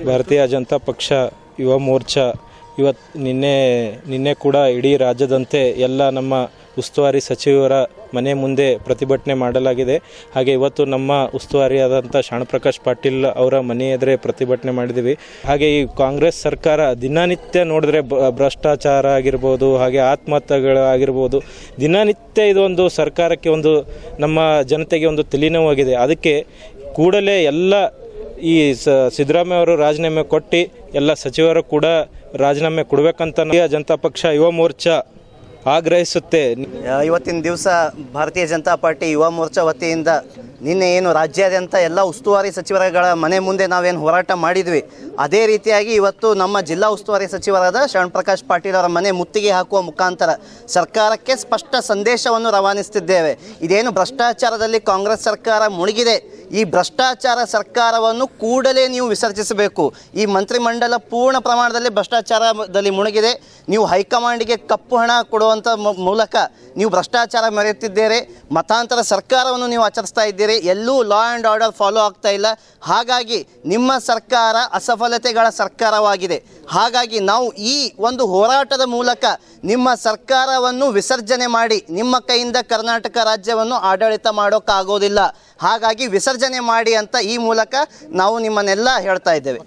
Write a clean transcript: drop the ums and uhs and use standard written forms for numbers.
ಭಾರತೀಯ ಜನತಾ ಪಕ್ಷ ಯುವ ಮೋರ್ಚಾ ನಿನ್ನೆ ಕೂಡ ಇಡೀ ರಾಜ್ಯದಂತೆ ಎಲ್ಲ ನಮ್ಮ ಉಸ್ತುವಾರಿ ಸಚಿವರ ಮನೆ ಮುಂದೆ ಪ್ರತಿಭಟನೆ ಮಾಡಲಾಗಿದೆ. ಹಾಗೆ ಇವತ್ತು ನಮ್ಮ ಉಸ್ತುವಾರಿಯಾದಂಥ ಶಾಣಪ್ರಕಾಶ್ ಪಾಟೀಲ್ ಅವರ ಮನೆ ಎದುರೇ ಪ್ರತಿಭಟನೆ ಮಾಡಿದ್ದೀವಿ. ಹಾಗೆ ಈ ಕಾಂಗ್ರೆಸ್ ಸರ್ಕಾರ ದಿನನಿತ್ಯ ನೋಡಿದ್ರೆ ಭ್ರಷ್ಟಾಚಾರ ಆಗಿರ್ಬೋದು, ಹಾಗೆ ಆತ್ಮಹತ್ಯೆಗಳಾಗಿರ್ಬೋದು, ದಿನನಿತ್ಯ ಇದೊಂದು ಸರ್ಕಾರಕ್ಕೆ ಒಂದು ನಮ್ಮ ಜನತೆಗೆ ಒಂದು ತಲೆನೋವಾಗಿದೆ. ಅದಕ್ಕೆ ಕೂಡಲೇ ಎಲ್ಲ ಈ ಸಿದ್ದರಾಮಯ್ಯ ಅವರು ರಾಜೀನಾಮೆ ಕೊಟ್ಟು ಎಲ್ಲ ಸಚಿವರು ಕೂಡ ರಾಜೀನಾಮೆ ಕೊಡಬೇಕಂತ ಜನತಾ ಪಕ್ಷ ಯುವ ಮೋರ್ಚಾ ಆಗ್ರಹಿಸುತ್ತೆ. ಇವತ್ತಿನ ದಿವಸ ಭಾರತೀಯ ಜನತಾ ಪಾರ್ಟಿ ಯುವ ಮೋರ್ಚಾ ವತಿಯಿಂದ ನಿನ್ನೆ ಏನು ರಾಜ್ಯಾದ್ಯಂತ ಎಲ್ಲ ಉಸ್ತುವಾರಿ ಸಚಿವರುಗಳ ಮನೆ ಮುಂದೆ ನಾವೇನು ಹೋರಾಟ ಮಾಡಿದ್ವಿ, ಅದೇ ರೀತಿಯಾಗಿ ಇವತ್ತು ನಮ್ಮ ಜಿಲ್ಲಾ ಉಸ್ತುವಾರಿ ಸಚಿವರಾದ ಶಾಣಪ್ರಕಾಶ್ ಪಾಟೀಲ್ ಅವರ ಮನೆ ಮುತ್ತಿಗೆ ಹಾಕುವ ಮುಖಾಂತರ ಸರ್ಕಾರಕ್ಕೆ ಸ್ಪಷ್ಟ ಸಂದೇಶವನ್ನು ರವಾನಿಸುತ್ತಿದ್ದೇವೆ. ಇದೇನು ಭ್ರಷ್ಟಾಚಾರದಲ್ಲಿ ಕಾಂಗ್ರೆಸ್ ಸರ್ಕಾರ ಮುಳುಗಿದೆ, ಈ ಭ್ರಷ್ಟಾಚಾರ ಸರ್ಕಾರವನ್ನು ಕೂಡಲೇ ನೀವು ವಿಸರ್ಜಿಸಬೇಕು. ಈ ಮಂತ್ರಿಮಂಡಲ ಪೂರ್ಣ ಪ್ರಮಾಣದಲ್ಲಿ ಭ್ರಷ್ಟಾಚಾರದಲ್ಲಿ ಮುಳುಗಿದೆ. ನೀವು ಹೈಕಮಾಂಡಿಗೆ ಕಪ್ಪು ಹಣ ಕೊಡುವಂಥ ಮೂಲಕ ನೀವು ಭ್ರಷ್ಟಾಚಾರ ಮೆರೆಯುತ್ತಿದ್ದೀರಿ. ಮತಾಂತರ ಸರ್ಕಾರವನ್ನು ನೀವು ಆಚರಿಸ್ತಾ ಇದ್ದೀರಿ. ಎಲ್ಲೂ ಲಾ ಆ್ಯಂಡ್ ಆರ್ಡರ್ ಫಾಲೋ ಆಗ್ತಾ ಇಲ್ಲ. ಹಾಗಾಗಿ ನಿಮ್ಮ ಸರ್ಕಾರ ಅಸಫಲತೆಗಳ ಸರ್ಕಾರವಾಗಿದೆ. ಹಾಗಾಗಿ ನಾವು ಈ ಒಂದು ಹೋರಾಟದ ಮೂಲಕ ನಿಮ್ಮ ಸರ್ಕಾರವನ್ನು ವಿಸರ್ಜನೆ ಮಾಡಿ, ನಿಮ್ಮ ಕೈಯಿಂದ ಕರ್ನಾಟಕ ರಾಜ್ಯವನ್ನು ಆಡಳಿತ ಮಾಡೋಕ್ಕಾಗೋದಿಲ್ಲ, ಹಾಗಾಗಿ ವಿಸರ್ಜನೆ ಮಾಡಿ ಅಂತ ಈ ಮೂಲಕ ನಾವು ನಿಮ್ಮನ್ನೆಲ್ಲ ಹೇಳ್ತಾ ಇದ್ದೇವೆ.